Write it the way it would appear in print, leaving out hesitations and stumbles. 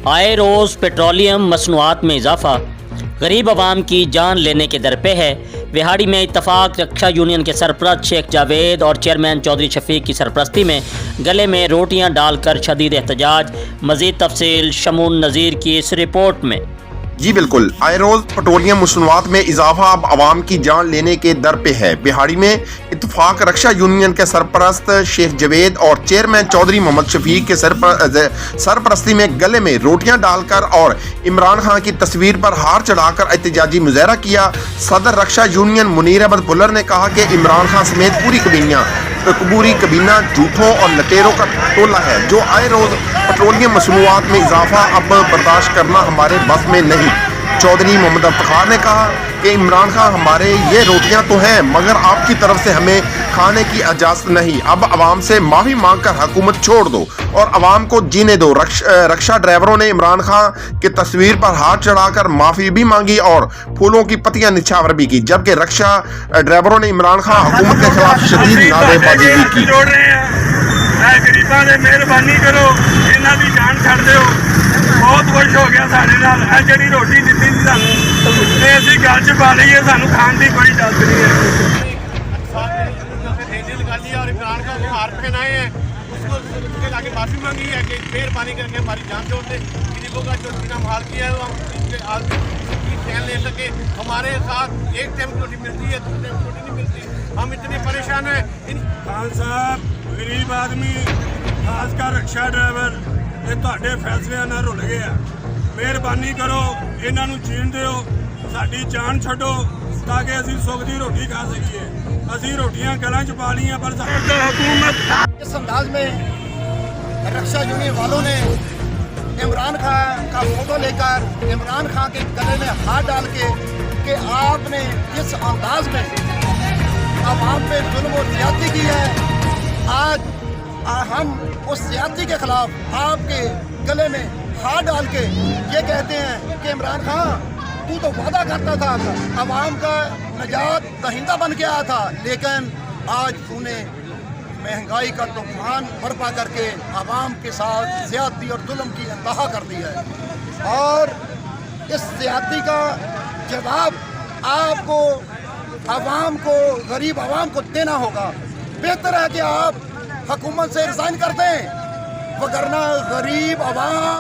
آئے روز پیٹرولیم مصنوعات میں اضافہ غریب عوام کی جان لینے کے در پہ ہے۔ وہاڑی میں اتفاق رکشا یونین کے سرپرست شیخ جاوید اور چیئرمین چودھری شفیق کی سرپرستی میں گلے میں روٹیاں ڈال کر شدید احتجاج۔ مزید تفصیل شمون نذیر کی اس رپورٹ میں۔ جی بالکل، آئے روز پیٹرولیم مصنوعات میں اضافہ اب عوام کی جان لینے کے در پہ ہے۔ بہاڑی میں اتفاق رکشا یونین کے سرپرست شیخ جاوید اور چیئرمین چودھری محمد شفیق کے سرپرستی میں گلے میں روٹیاں ڈال کر اور عمران خان کی تصویر پر ہار چڑھا کر احتجاجی مظاہرہ کیا۔ صدر رکشا یونین منیر احمد بھلر نے کہا کہ عمران خان سمیت پوری کابینہ جھوٹوں اور لٹیروں کا ٹولہ ہے، جو آئے روز پیٹرولیم مصنوعات میں اضافہ اب برداشت کرنا ہمارے بس میں نہیں۔ چودھری محمد افتخار نے کہا کہ عمران خان ہمارے یہ روٹیاں تو ہیں مگر آپ کی طرف سے ہمیں کھانے کی اجازت نہیں، اب عوام سے معافی مانگ کر حکومت چھوڑ دو اور عوام کو جینے دو۔ رکشا ڈرائیوروں نے عمران خان کی تصویر پر ہاتھ چڑھا کر معافی بھی مانگی اور پھولوں کی پتیاں نچھاور بھی کی، جبکہ رکشا ڈرائیوروں نے عمران خان حکومت کے خلاف شدید نعرے بازی بھی کی۔ غریباں نے مہربانی کرو، انہاں دی جان چھڑ دیو، بہت خوش ہو گیا سارے نال۔ اے جڑی روٹی دتی سی سانوں تے اسی گل چ پا لئیے، سانوں کھان دی کوئی اجازت نہیں ہے۔ اور عمران خان کو ہار پہنائے ہیں، اس کو کے آگے معافی مانگی ہے کہ مہربانی کر کے ہماری جان چھوڑ دے۔ غریبوں کا جو سینہ حال کیا ہے وہ ہم آج چین لے سکے۔ ہمارے ساتھ ایک ٹائم روٹی ملتی ہے، دوسرے ٹائم روٹی نہیں ملتی، ہم اتنے پریشان ہیں۔ خان صاحب غریب آدمی، خاص کر رکشا ڈرائیور، یہ تہاڈے فیصلے نال رل گئے ہیں۔ مہربانی کرو، انہاں نوں جین دیو، ساڈی جان چھڈو تاکہ اسی سکھ دی روٹی کھا سکیے۔ اسی روٹیاں گلاں چ پا لیاں پر حکومت اس انداز میں رکشا یونین والوں نے عمران خان کا فوٹو لے کر عمران خان کے گلے میں ہاتھ ڈال کے کہ آپ نے اس انداز میں عوام پہ ظلم و زیادتی کی ہے، آج ہم اس زیادتی کے خلاف آپ کے گلے میں ہاتھ ڈال کے یہ کہتے ہیں کہ عمران خان تو وعدہ کرتا تھا، عوام کا نجات دہندہ بن کے آیا تھا، لیکن آج تو نے مہنگائی کا طوفان برپا کر کے عوام کے ساتھ زیادتی اور ظلم کی انتہا کر دی ہے، اور اس زیادتی کا جواب آپ کو عوام کو، غریب عوام کو دینا ہوگا۔ بہتر ہے کہ آپ حکومت سے ریزائن کر دیں، وگرنہ غریب عوام